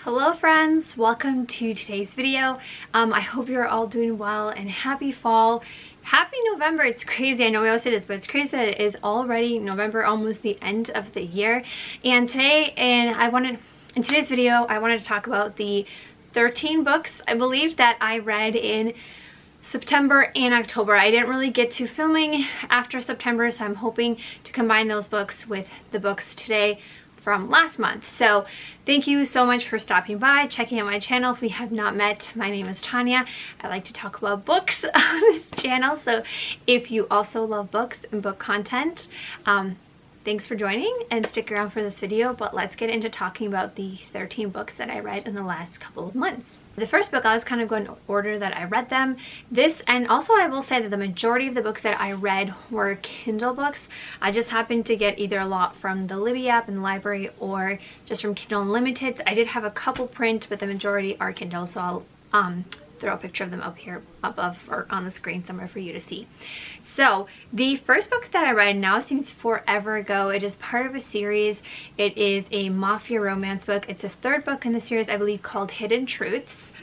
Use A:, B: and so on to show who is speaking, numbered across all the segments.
A: Hello friends, welcome to today's video. I hope you're all doing well and happy fall. Happy November. It's crazy. I know we always say this, but it's crazy that it is already November, almost the end of the year. And in today's video, I wanted to talk about the 13 books I believe that I read in September and October. I didn't really get to filming after September, so I'm hoping to combine those books with the books today from last month. So thank you so much for stopping by, checking out my channel. If we have not met, my name is Tanya. I like to talk about books on this channel, so if you also love books and book content, thanks for joining and stick around for this video. But let's get into talking about the 13 books that I read in the last couple of months. The first book, I was kind of going in order that I read them. And also I will say that the majority of the books that I read were Kindle books. I just happened to get either a lot from the Libby app in the library or just from Kindle Unlimited. I did have a couple print, but the majority are Kindle, so I'll throw a picture of them up here above or on the screen somewhere for you to see. So the first book that I read now seems forever ago. It is part of a series. It is a mafia romance book. It's a third book in the series, I believe, called Hidden Truths.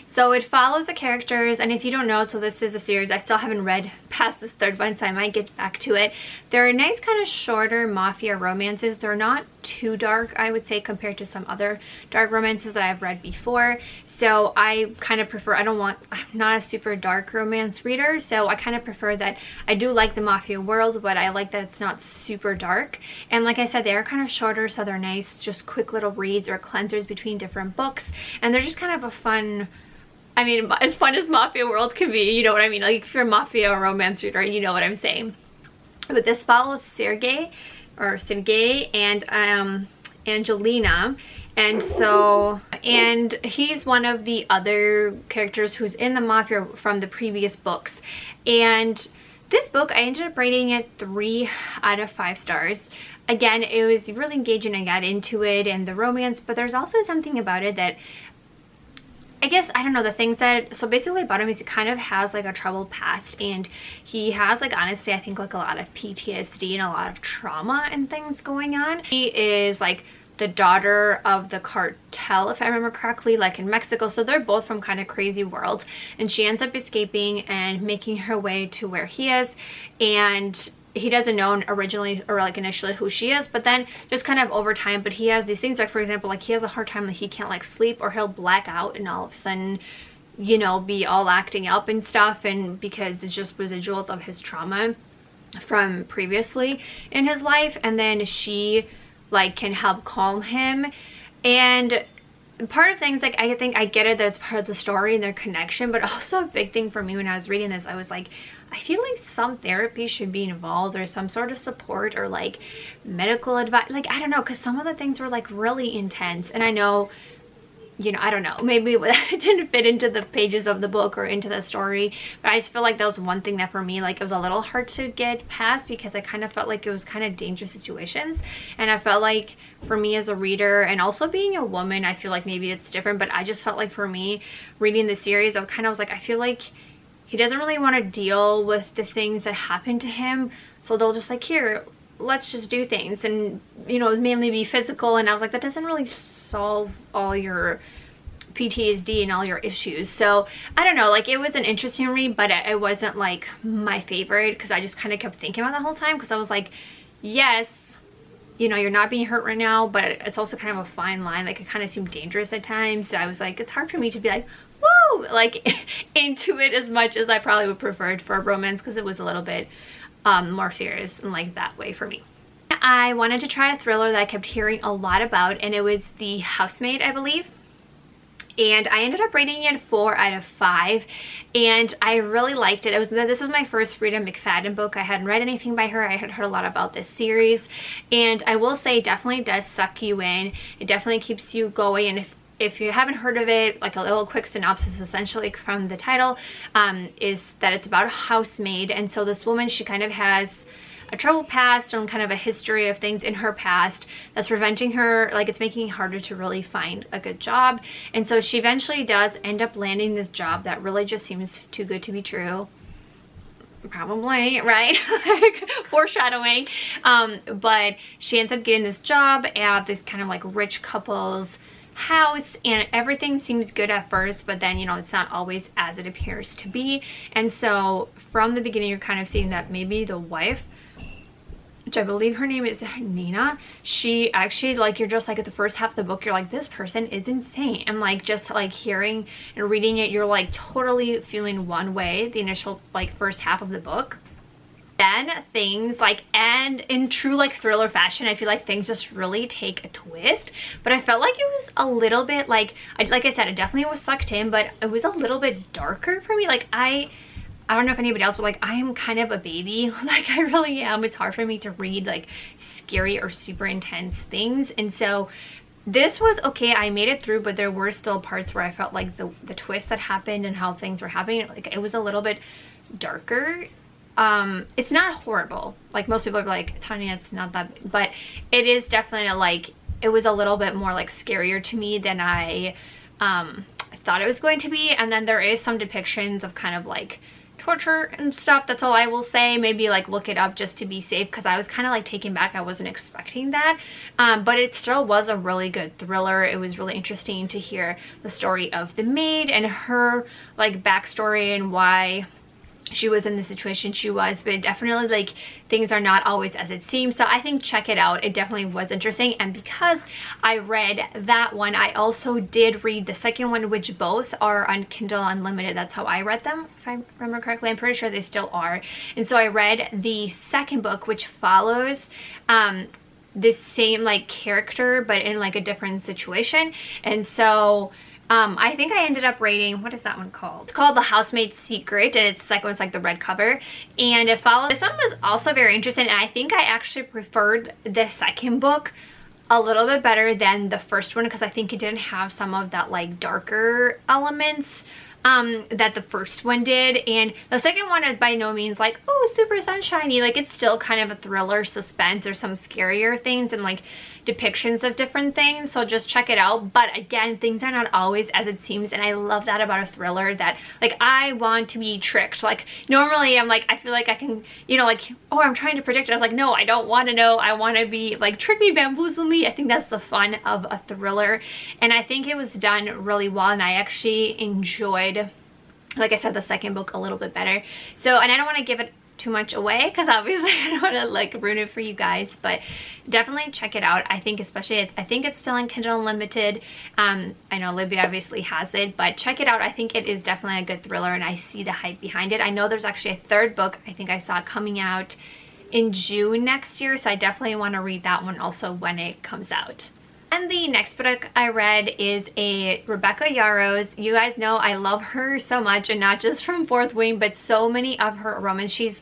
A: So it follows the characters, and if you don't know, so this is a series. I still haven't read past this third one, so I might get back to it. They're nice kind of shorter mafia romances. They're not too dark, I would say, compared to some other dark romances that I've read before. So I kind of prefer, I'm not a super dark romance reader, so I kind of prefer that. I do like the mafia world, but I like that it's not super dark. And like I said, they are kind of shorter, so they're nice, just quick little reads or cleansers between different books. And they're just kind of a fun, I mean, as fun as Mafia World can be, you know what I mean? Like, if you're a Mafia or romance reader, you know what I'm saying. But this follows Sergey and Angelina. And he's one of the other characters who's in the Mafia from the previous books. And this book, I ended up rating it 3 out of 5 stars. Again, it was really engaging. I got into it and the romance, but there's also something about it that, I guess, I don't know, the things that, so basically about him is he kind of has like a troubled past, and he has, like, honestly, I think like a lot of PTSD and a lot of trauma and things going on. He is like the daughter of the cartel, if I remember correctly, like in Mexico. So they're both from kind of crazy worlds, and she ends up escaping and making her way to where he is, and he doesn't know originally or like initially who she is, but then just kind of over time. But he has these things, like, for example, like he has a hard time, like he can't like sleep, or he'll black out and all of a sudden, you know, be all acting up and stuff, and because it's just residuals of his trauma from previously in his life. And then she like can help calm him. And part of things, like, I think I get it that it's part of the story and their connection, but also a big thing for me when I was reading this, I was like, I feel like some therapy should be involved, or some sort of support, or like medical advice, like, I don't know, because some of the things were like really intense. And I know, you know, I don't know, maybe it didn't fit into the pages of the book or into the story, but I just feel like that was one thing that for me, like, it was a little hard to get past, because I kind of felt like it was kind of dangerous situations. And I felt like for me as a reader, and also being a woman, I feel like maybe it's different, but I just felt like for me reading the series, I was like, I feel like he doesn't really want to deal with the things that happen to him, so they'll just like, here, let's just do things, and, you know, mainly be physical. And I was like, that doesn't really solve all your PTSD and all your issues. So I don't know, like, it was an interesting read, but it wasn't like my favorite, because I just kind of kept thinking about it the whole time, because I was like, yes, you know, you're not being hurt right now, but it's also kind of a fine line. Like, it kind of seemed dangerous at times. So I was like, it's hard for me to be like, woo, like into it as much as I probably would prefer it for a romance, because it was a little bit more serious and like that way for me. I wanted to try a thriller that I kept hearing a lot about, and it was The Housemaid, I believe. And I ended up rating it 4 out of 5, and I really liked it. This is my first Frida McFadden book. I hadn't read anything by her. I had heard a lot about this series, and I will say it definitely does suck you in. It definitely keeps you going. And if you haven't heard of it, like a little quick synopsis essentially from the title, is that it's about a housemaid. And so this woman, she kind of has a troubled past and kind of a history of things in her past that's preventing her, like, it's making it harder to really find a good job. And so she eventually does end up landing this job that really just seems too good to be true. Probably, right? Like, foreshadowing. But she ends up getting this job at this kind of like rich couple's house, and everything seems good at first, but then, you know, it's not always as it appears to be. And so from the beginning, you're kind of seeing that maybe the wife, which I believe her name is Nina, she actually, like, you're just like at the first half of the book, you're like, this person is insane. And like just like hearing and reading it, you're like totally feeling one way the initial like first half of the book. Then things like, and in true like thriller fashion, I feel like things just really take a twist. But I felt like it was a little bit like I said, it definitely was sucked in, but it was a little bit darker for me. Like I don't know if anybody else, but like I am kind of a baby. Like I really am. It's hard for me to read like scary or super intense things. And so this was okay. I made it through, but there were still parts where I felt like the twist that happened and how things were happening, like it was a little bit darker. It's not horrible. Like most people are like, Tanya, it's not that, but it is definitely like, it was a little bit more like scarier to me than I thought it was going to be. And then there is some depictions of kind of like torture and stuff. That's all I will say. Maybe like look it up just to be safe, because I was kind of like taken back. I wasn't expecting that, but it still was a really good thriller. It was really interesting to hear the story of the maid and her like backstory and why she was in the situation she was. But definitely like things are not always as it seems, so I think check it out. It definitely was interesting. And because I read that one, I also did read the second one, which both are on Kindle Unlimited. That's how I read them, if I remember correctly. I'm pretty sure they still are. And so I read the second book, which follows this same like character but in like a different situation. And so I think I ended up rating, what is that one called? It's called The Housemaid's Secret, and it's the second one's like the red cover, and it follows. This one was also very interesting, and I think I actually preferred the second book a little bit better than the first one, because I think it didn't have some of that like darker elements that the first one did. And the second one is by no means like, oh, super sunshiny. Like it's still kind of a thriller, suspense. There's some scarier things and like depictions of different things, so just check it out. But again, things are not always as it seems, and I love that about a thriller, that like I want to be tricked. Like normally I'm like, I feel like I can, you know, like, oh, I'm trying to predict it. I was like, no, I don't want to know. I want to be like, trick me, bamboozle me. I think that's the fun of a thriller, and I think it was done really well, and I actually enjoyed, like I said, the second book a little bit better. So, and I don't want to give it too much away, because obviously I don't want to like ruin it for you guys, but definitely check it out. I think especially I think it's still in Kindle Unlimited. I know Libby obviously has it, but check it out. I think it is definitely a good thriller, and I see the hype behind it. I know there's actually a third book I think I saw coming out in June next year, so I definitely want to read that one also when it comes out. And the next book I read is a Rebecca Yarros. You guys know I love her so much, and not just from Fourth Wing, but so many of her romance. She's,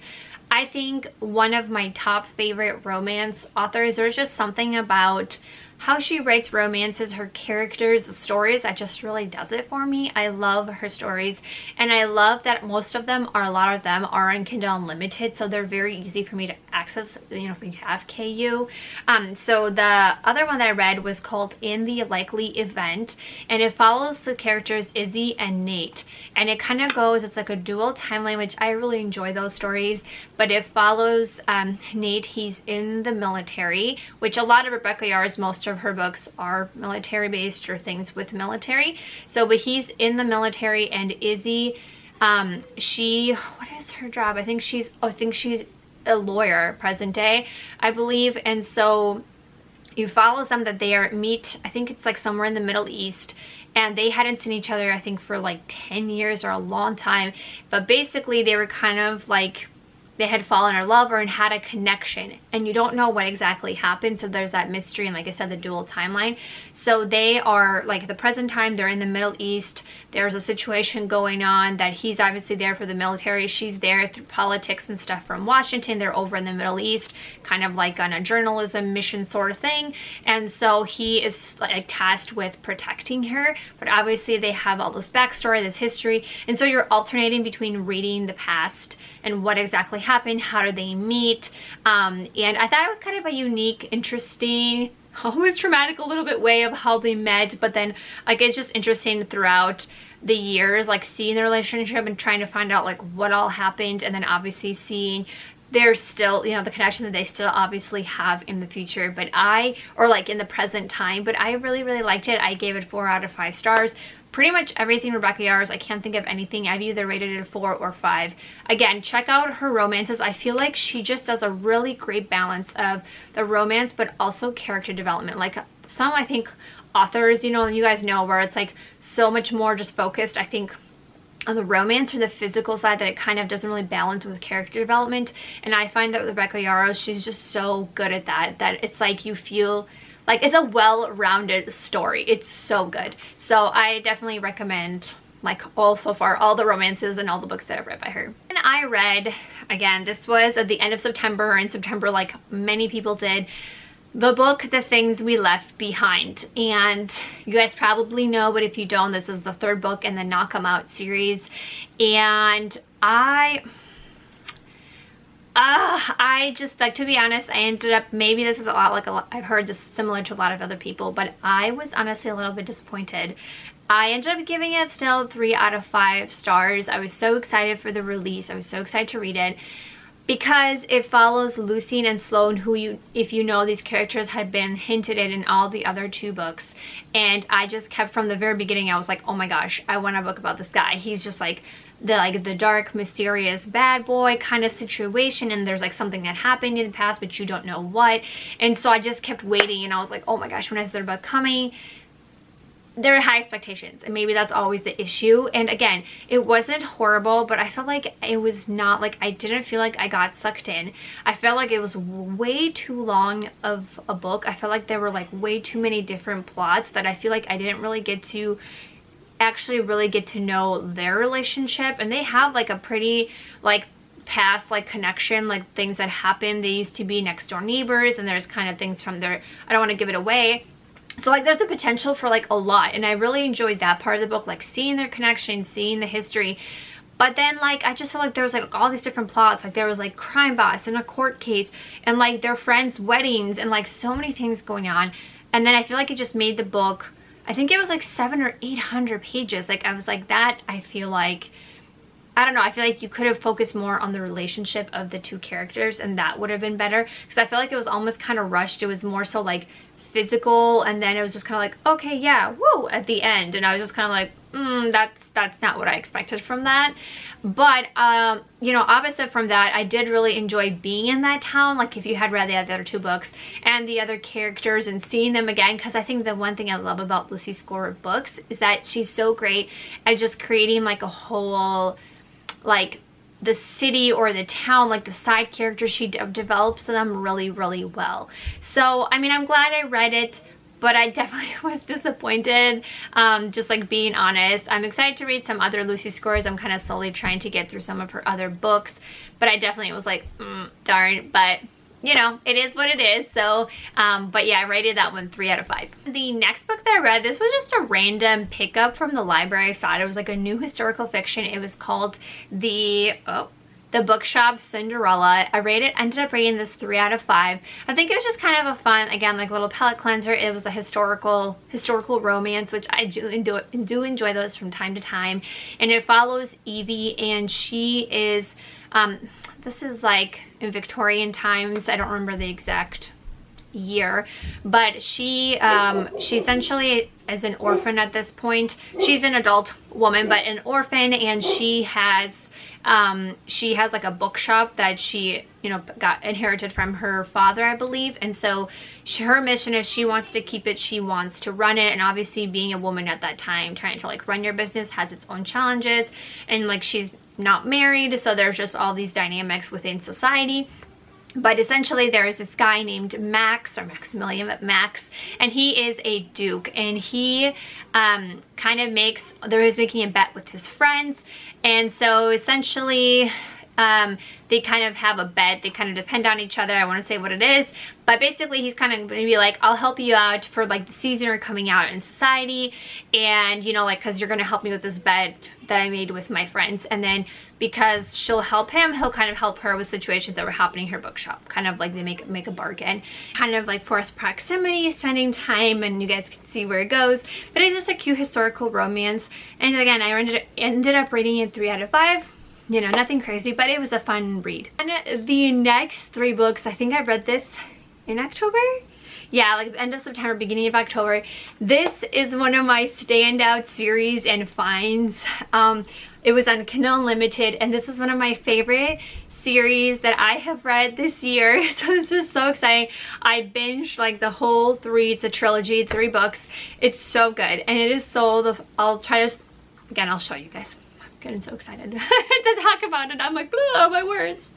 A: I think, one of my top favorite romance authors. There's just something about how she writes romances, her characters, the stories, that just really does it for me. I love her stories, and I love that most of them, or a lot of them, are on Kindle Unlimited, so they're very easy for me to access, you know, if you have KU. So the other one that I read was called In the Likely Event, and it follows the characters Izzy and Nate, and it kind of goes, it's like a dual timeline, which I really enjoy those stories. But it follows Nate. He's in the military, which a lot of Rebecca Yarros, most of her books are military based or things with military. So, but he's in the military, and Izzy, she, what is her job? I think she's a lawyer, present day, I believe. And so you follow them that they meet, I think it's like somewhere in the Middle East, and they hadn't seen each other, I think, for like 10 years or a long time. But basically they were kind of like, they had fallen in love or had a connection, and you don't know what exactly happened. So there's that mystery, and like I said, the dual timeline. So they are like, the present time, they're in the Middle East. There's a situation going on that he's obviously there for the military. She's there through politics and stuff from Washington. They're over in the Middle East, kind of like on a journalism mission sort of thing. And so he is like tasked with protecting her, but obviously they have all this backstory, this history. And so you're alternating between reading the past and what exactly happened, how did they meet, and I thought it was kind of a unique, interesting, almost traumatic a little bit way of how they met. But then like it's just interesting throughout the years, like seeing the relationship and trying to find out like what all happened, and then obviously seeing there's still, you know, the connection that they still obviously have in the future, but or like in the present time, but I really, really liked it. I gave it 4 out of 5 stars. Pretty much everything Rebecca Yarros, I can't think of anything. I've either rated it a 4 or 5. Again, check out her romances. I feel like she just does a really great balance of the romance, but also character development. Like some, I think, authors, you know, you guys know, where it's like so much more just focused, I think, on the romance or the physical side, that it kind of doesn't really balance with character development. And I find that with Rebecca Yarros, she's just so good at that, that it's like you feel like it's a well-rounded story. It's so good. So I definitely recommend, like, so far, all the romances and all the books that I've read by her. And I read, again, this was at the end of September, in September, like many people did, the book The Things We Left Behind. And you guys probably know, but if you don't, this is the 3rd book in the Knock 'Em Out series. And I just, like, to be honest, I ended up, maybe this is a lot like I've heard this similar to a lot of other people, but I was honestly a little bit disappointed. I ended up giving it still 3 out of 5 stars. I was so excited for the release. I was so excited to read it, because it follows Lucine and Sloane, who, if you know, these characters had been hinted at in all the other 2 books. And I just kept, from the very beginning, I was like, oh my gosh, I want a book about this guy. He's just like the dark, mysterious bad boy kind of situation, and there's like something that happened in the past, but you don't know what. And so I just kept waiting, and I was like, oh my gosh, when is their book coming? There are high expectations, and maybe that's always the issue. And again, it wasn't horrible, but I felt like it was not, like, I didn't feel like I got sucked in. I felt like it was way too long of a book. I felt like there were like way too many different plots that I feel like I didn't really get to actually really get to know their relationship. And they have like a pretty like past like connection, like things that happened. They used to be next door neighbors, and there's kind of things from their, I don't want to give it away. So like there's the potential for like a lot, and I really enjoyed that part of the book, like seeing their connection, seeing the history. But then like I just felt like there was like all these different plots, like there was like crime boss and a court case and like their friends' weddings and like so many things going on. And then I feel like it just made the book, I think it was like 700 or 800 pages. Like I was like, that, I feel like, I don't know, I feel like you could have focused more on the relationship of the 2 characters, and that would have been better, because I feel like it was almost kind of rushed. It was more so like physical, and then it was just kind of like, okay, yeah, woo, at the end. And I was just kind of like, that's not what I expected from that. But you know, opposite from that, I did really enjoy being in that town, like if you had read the other 2 books and the other characters and seeing them again, because I think the one thing I love about Lucy Score books is that she's so great at just creating like a whole, like, the city or the town, like the side characters, she develops them really, really well. So I mean, I'm glad I read it, but I definitely was disappointed, just like being honest. I'm excited to read some other Lucy Scores. I'm kind of slowly trying to get through some of her other books, but I definitely was like, darn. But you know, it is what it is. So but yeah, I rated that one 3 out of 5. The next book that I read, this was just a random pickup from the library. I saw it. It was like a new historical fiction. It was called The Bookshop Cinderella. Ended up rating this 3 out of 5. I think it was just kind of a fun, again, like little palate cleanser. It was a historical romance, which I do enjoy those from time to time. And it follows Evie, and she is this is like in Victorian times. I don't remember the exact year, but she essentially is an orphan at this point. She's an adult woman, but an orphan, and she has like a bookshop that she, you know, got inherited from her father, I believe. And so her mission is she wants to keep it, she wants to run it. And obviously being a woman at that time, trying to like run your business has its own challenges, and like she's not married, so there's just all these dynamics within society. But essentially there is this guy named Max, or Maximilian, but Max, and he is a duke, and he kind of makes, he's making a bet with his friends. And so essentially they kind of have a bet, they kind of depend on each other. I want to say what it is, but basically he's kind of going to be like, I'll help you out for like the season or coming out in society, and you know, like, because you're going to help me with this bet that I made with my friends. And then because she'll help him, he'll kind of help her with situations that were happening in her bookshop. Kind of like they make a bargain, kind of like forced proximity, spending time, and you guys can see where it goes. But it's just a cute historical romance. And again, I ended up rating it 3 out of 5. you know, nothing crazy, but it was a fun read. And the next 3 books, I think I read this in October? Yeah, like the end of September, beginning of October. This is one of my standout series and finds. It was on Kindle Unlimited, and this is one of my favorite series that I have read this year. So this is so exciting. I binged like the whole 3, it's a trilogy, 3 books. It's so good, and it is sold. I'll try to, again, I'll show you guys. I'm getting so excited to talk about it. I'm like, oh my words.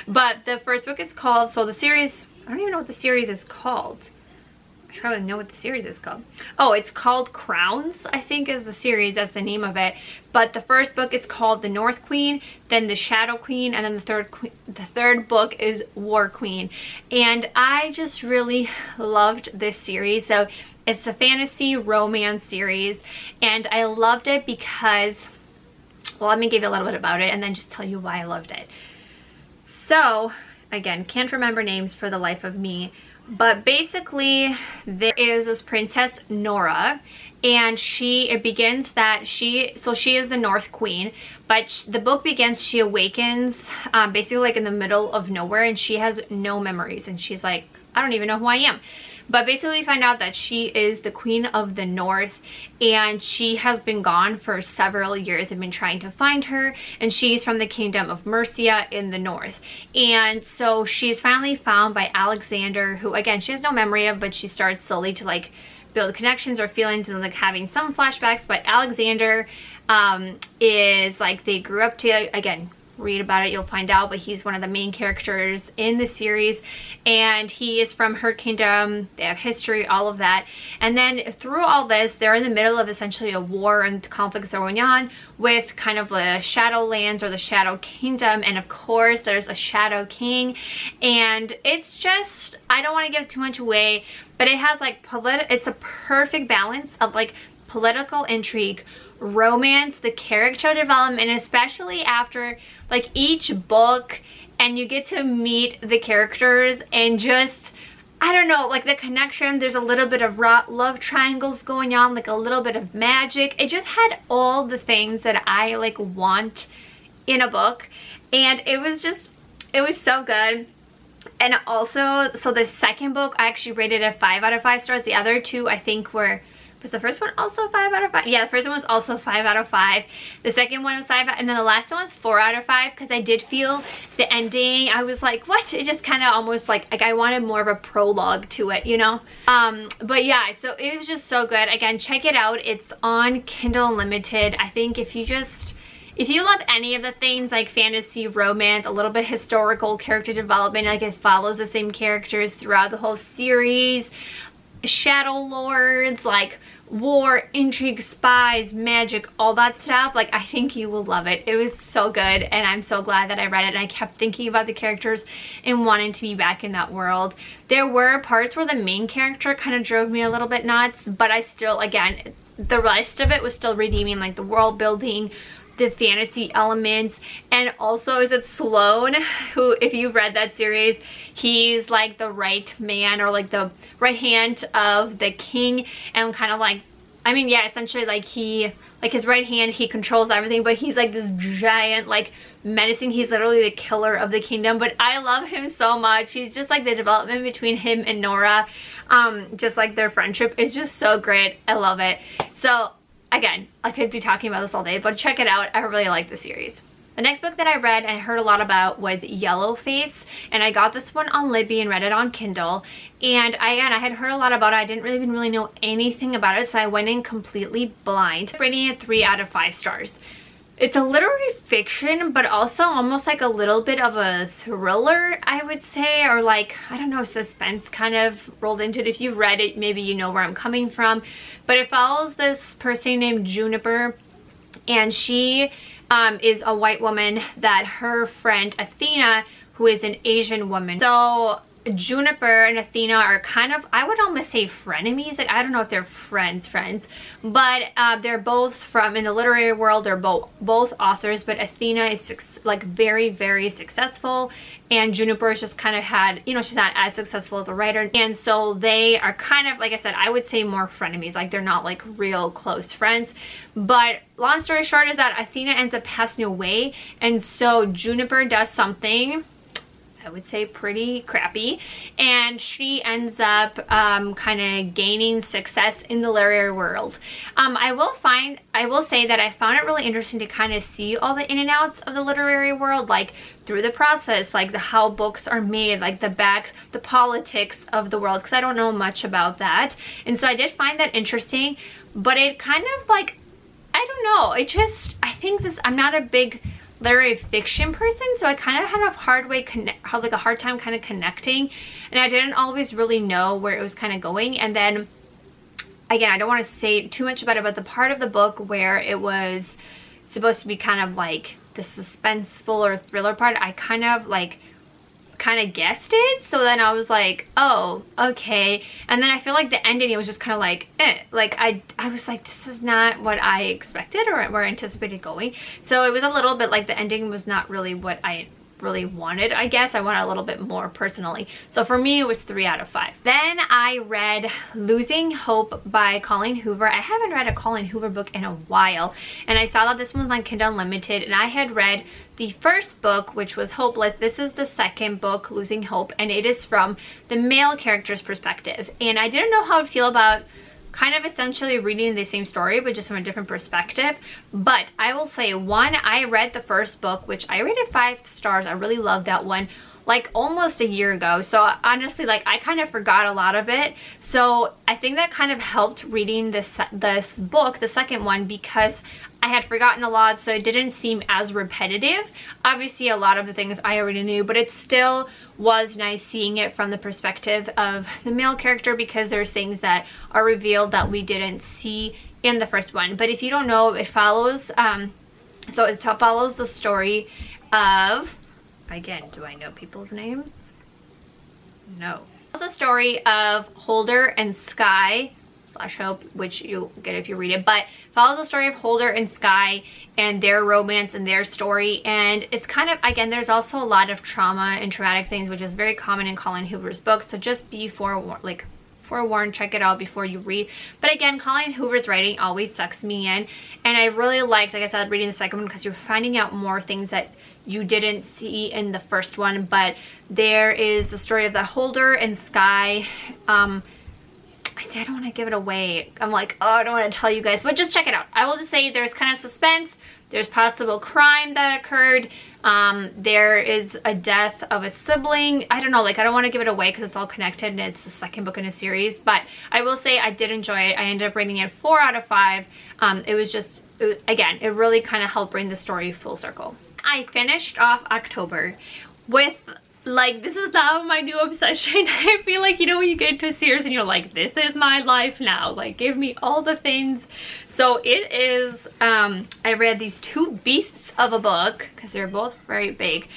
A: But the first book is called, so the series, I don't even know what the series is called. I probably know what the series is called. Oh, it's called Crowns, I think is the series. That's the name of it. But the first book is called The North Queen, then The Shadow Queen, and then the third book is War Queen. And I just really loved this series. So it's a fantasy romance series, and I loved it because, well, let me give you a little bit about it and then just tell you why I loved it. So again, can't remember names for the life of me. But basically, there is this princess Nora, and it begins that she is the North Queen, but the book begins, she awakens basically like in the middle of nowhere, and she has no memories, and she's like, I don't even know who I am. But basically we find out that she is the Queen of the North, and she has been gone for several years. I've been trying to find her, and she's from the kingdom of Mercia in the north. And so she's finally found by Alexander, who again, she has no memory of, but she starts slowly to like build connections or feelings and like having some flashbacks. But Alexander is like, they grew up together. Again, read about it, you'll find out, but he's one of the main characters in the series, and he is from her kingdom. They have history, all of that. And then through all this, they're in the middle of essentially a war and conflicts going on with kind of the Shadowlands or the Shadow Kingdom, and of course there's a Shadow King. And it's just, I don't want to give too much away, but it has like it's a perfect balance of like political intrigue, romance, the character development, especially after like each book, and you get to meet the characters and just, I don't know, like the connection. There's a little bit of love triangles going on, like a little bit of magic. It just had all the things that I like want in a book, and it was so good. And also, so the second book I actually rated a 5 out of 5 stars. The other 2 I think was the first one also 5 out of 5? Yeah, the first one was also 5 out of 5. The second one was 5, and then the last one was 4 out of 5, because I did feel the ending, I was like, what? It just kind of almost like I wanted more of a prologue to it, you know? But yeah, so it was just so good. Again, check it out. It's on Kindle Unlimited. I think if you love any of the things like fantasy, romance, a little bit historical character development, like it follows the same characters throughout the whole series, shadow lords, like war, intrigue, spies, magic, all that stuff, like I think you will love it. It was so good, and I'm so glad that I read it, and I kept thinking about the characters and wanting to be back in that world. There were parts where the main character kind of drove me a little bit nuts, but I still, again, the rest of it was still redeeming, like the world building, the fantasy elements. And also, is it Sloane, who, if you've read that series, he's like the right man, or like the right hand of the king, and kind of like, I mean, yeah, essentially like his right hand, he controls everything, but he's like this giant, like menacing, he's literally the killer of the kingdom. But I love him so much. He's just like, the development between him and Nora, just like their friendship is just so great. I love it. So again, I could be talking about this all day, but check it out. I really like the series. The next book that I read and heard a lot about was Yellowface, and I got this one on Libby and read it on Kindle. And I had heard a lot about it. I didn't even really know anything about it, so I went in completely blind, rating it 3 out of 5 stars. It's a literary fiction, but also almost like a little bit of a thriller, I would say, or like, I don't know, suspense kind of rolled into it. If you've read it, maybe you know where I'm coming from. But it follows this person named Juniper, and she is a white woman that her friend Athena, who is an Asian woman. So Juniper and Athena are kind of, I would almost say frenemies. Like, I don't know if they're friends, but they're both from, in the literary world, they're both authors, but Athena is like very, very successful, and Juniper is just kind of had, you know, she's not as successful as a writer, and so they are kind of, like I said, I would say more frenemies. Like, they're not like real close friends. But long story short is that Athena ends up passing away, and so Juniper does something, I would say, pretty crappy, and she ends up kind of gaining success in the literary world. I will say that I found it really interesting to kind of see all the in and outs of the literary world, like through the process, like how books are made, like the politics of the world, because I don't know much about that. And so I did find that interesting, but it kind of like, I don't know, I think I'm not a big literary fiction person, so I kind of had a hard time kind of connecting, and I didn't always really know where it was kind of going. And then again, I don't want to say too much about it, but the part of the book where it was supposed to be kind of like the suspenseful or thriller part, I kind of guessed it. So then I was like, oh, okay. And then I feel like the ending, it was just kind of like, like I was like, this is not what I expected or where I anticipated going. So it was a little bit like the ending was not really what I really wanted. I guess I wanted a little bit more personally. So for me, it was 3 out of 5. Then I read Losing Hope by Colleen Hoover. I haven't read a Colleen Hoover book in a while, and I saw that this one's on Kindle Unlimited, and I had read the first book, which was Hopeless. This is the second book, Losing Hope, and it is from the male character's perspective. And I didn't know how I'd feel about kind of essentially reading the same story but just from a different perspective. But I will say, one, I read the first book, which I rated 5 stars. I really loved that one, like almost a year ago. So honestly, like, I kind of forgot a lot of it. So I think that kind of helped reading this book, the second one, because I had forgotten a lot, so it didn't seem as repetitive. Obviously, a lot of the things I already knew, but it still was nice seeing it from the perspective of the male character, because there's things that are revealed that we didn't see in the first one. But if you don't know, it follows, follows the story of, again, do I know people's names? No. It's the story of Holder and Sky / Hope, which you'll get if you read it, but follows the story of Holder and Sky and their romance and their story. And it's kind of, again, there's also a lot of trauma and traumatic things, which is very common in Colleen Hoover's books, so just be forewarned, check it out before you read. But again, Colleen Hoover's writing always sucks me in, and I really liked, like I said, reading the second one, because you're finding out more things that you didn't see in the first one. But there is the story of the Holder and Sky. I say I don't want to give it away. I'm like, oh, I don't want to tell you guys, but just check it out. I will just say there's kind of suspense. There's possible crime that occurred. There is a death of a sibling. I don't know, like, I don't want to give it away because it's all connected and it's the second book in a series. But I will say I did enjoy it. I ended up rating it 4 out of 5. Again, it really kind of helped bring the story full circle. I finished off October with, like, this is now my new obsession. I feel like, you know, when you get into a series and you're like, this is my life now, like, give me all the things. So it is, I read these 2 beasts of a book, because they're both very big.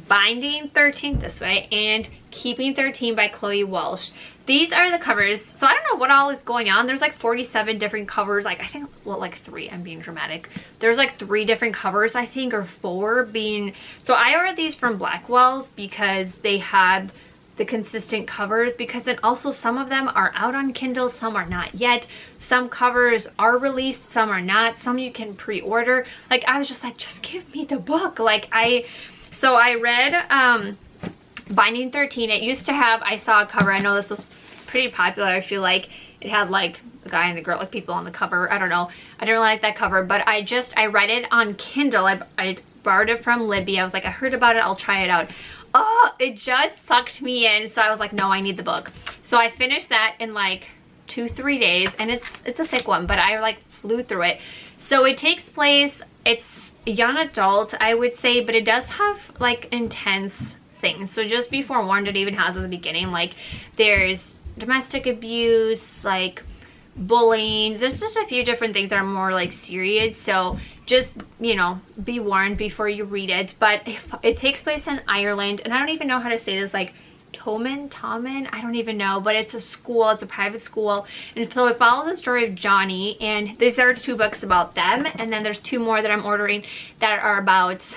A: Binding 13 this way and Keeping 13 by Chloe Walsh. These are the covers. So I don't know what all is going on. There's like 47 different covers. Like, I think, well, like 3, I'm being dramatic. There's like 3 different covers, I think, or 4 being. So I ordered these from Blackwell's because they had the consistent covers, because then also some of them are out on Kindle, some are not yet. Some covers are released, some are not. Some you can pre-order. Like, I was just like, just give me the book. Like, so I read Binding 13. It used to have, I saw a cover, I know this was pretty popular, I feel like it had like the guy and the girl, like people on the cover. I don't know, I didn't really like that cover, but I read it on Kindle. I borrowed it from Libby. I was like, I heard about it, I'll try it out. Oh, it just sucked me in, so I was like, no, I need the book. So I finished that in like 2-3 days, and it's a thick one, but I like flew through it. So it takes place, it's young adult, I would say, but it does have like intense things. So just be forewarned, it even has at the beginning, like, there's domestic abuse, like bullying. There's just a few different things that are more like serious, so just, you know, be warned before you read it. But it takes place in Ireland, and I don't even know how to say this, like Tommen, I don't even know, but it's a school, it's a private school, and so it follows the story of Johnny, and these are 2 books about them, and then there's 2 more that I'm ordering that are about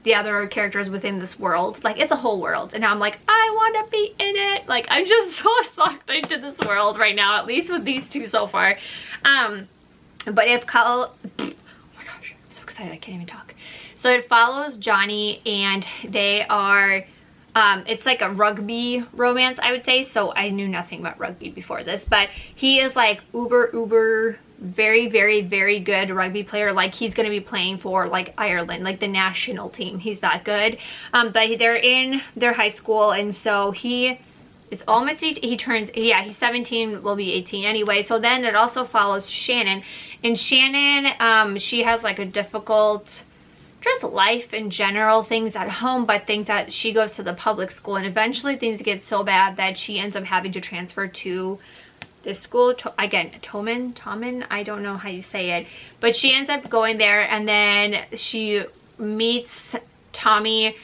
A: the other characters within this world. Like, it's a whole world, and I'm like, I want to be in it. Like, I'm just so sucked into this world right now, at least with these 2 so far. But if oh my gosh, I'm so excited, I can't even talk. So it follows Johnny, and they are it's like a rugby romance, I would say. So I knew nothing about rugby before this, but he is like uber very, very, very good rugby player. Like, he's going to be playing for like Ireland, like the national team. He's that good. But they're in their high school, and so he is almost 18. He turns, yeah, he's 17, will be 18 anyway. So then it also follows Shannon, and Shannon, she has like a difficult just life in general, things at home, but things that she goes to the public school, and eventually things get so bad that she ends up having to transfer to this school, again, Tommen, I don't know how you say it, but she ends up going there, and then she meets Tommy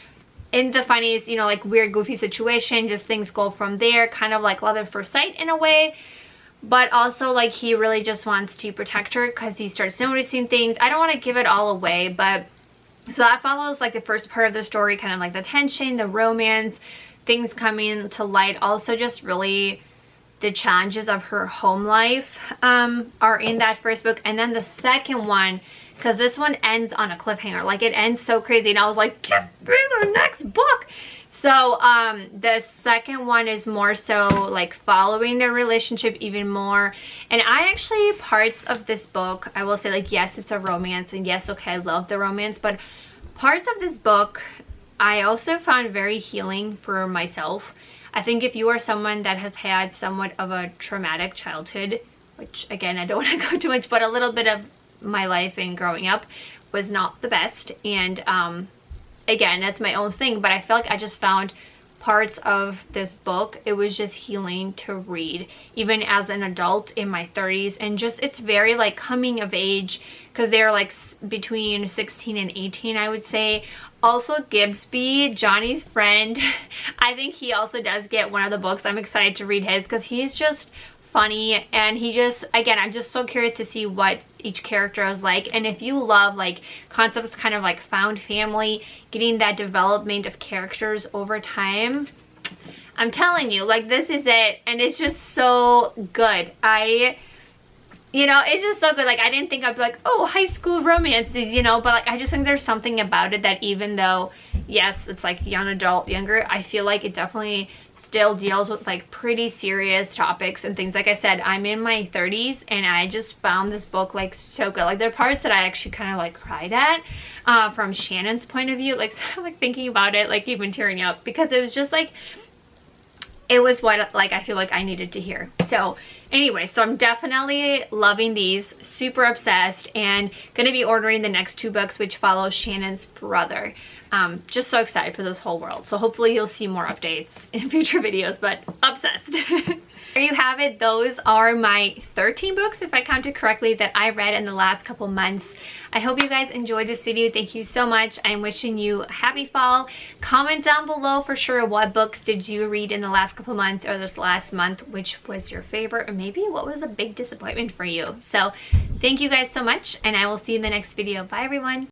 A: in the funniest, you know, like weird goofy situation. Just things go from there, kind of like love at first sight in a way, but also like he really just wants to protect her because he starts noticing things. I don't want to give it all away, but so that follows like the first part of the story, kind of like the tension, the romance, things coming to light. Also just really the challenges of her home life are in that first book. And then the second one, because this one ends on a cliffhanger, like it ends so crazy, and I was like, give me the next book. So the second one is more so like following their relationship even more. And I actually, parts of this book, I will say, like, yes, it's a romance, and yes, okay, I love the romance, but parts of this book I also found very healing for myself. I think if you are someone that has had somewhat of a traumatic childhood, which again, I don't want to go too much, but a little bit of my life and growing up was not the best, and again, that's my own thing, but I felt like I just found parts of this book, it was just healing to read, even as an adult in my 30s. And just, it's very like coming of age, because they're like between 16 and 18, I would say. Also, Gibbsby, Johnny's friend, I think he also does get one of the books. I'm excited to read his, because he's just funny, and he just, again, I'm just so curious to see what each character is like. And if you love like concepts kind of like found family, getting that development of characters over time, I'm telling you, like, this is it. And it's just so good. You know, it's just so good. Like, I didn't think I'd be like, oh, high school romances, you know, but like, I just think there's something about it that, even though, yes, it's like young adult, younger, I feel like it definitely still deals with like pretty serious topics and things. Like I said, I'm in my 30s, and I just found this book like so good. Like, there are parts that I actually kind of like cried at from Shannon's point of view, like, like thinking about it, like even tearing up, because it was just like, it was what like I feel like I needed to hear. So anyway, so I'm definitely loving these, super obsessed, and gonna be ordering the next 2 books, which follow Shannon's brother. Just so excited for this whole world. So hopefully you'll see more updates in future videos, but obsessed. There you have it. Those are my 13 books, if I counted correctly, that I read in the last couple months. I hope you guys enjoyed this video. Thank you so much. I'm wishing you a happy fall. Comment down below for sure, what books did you read in the last couple months or this last month, which was your favorite, or maybe what was a big disappointment for you. So thank you guys so much, and I will see you in the next video. Bye everyone.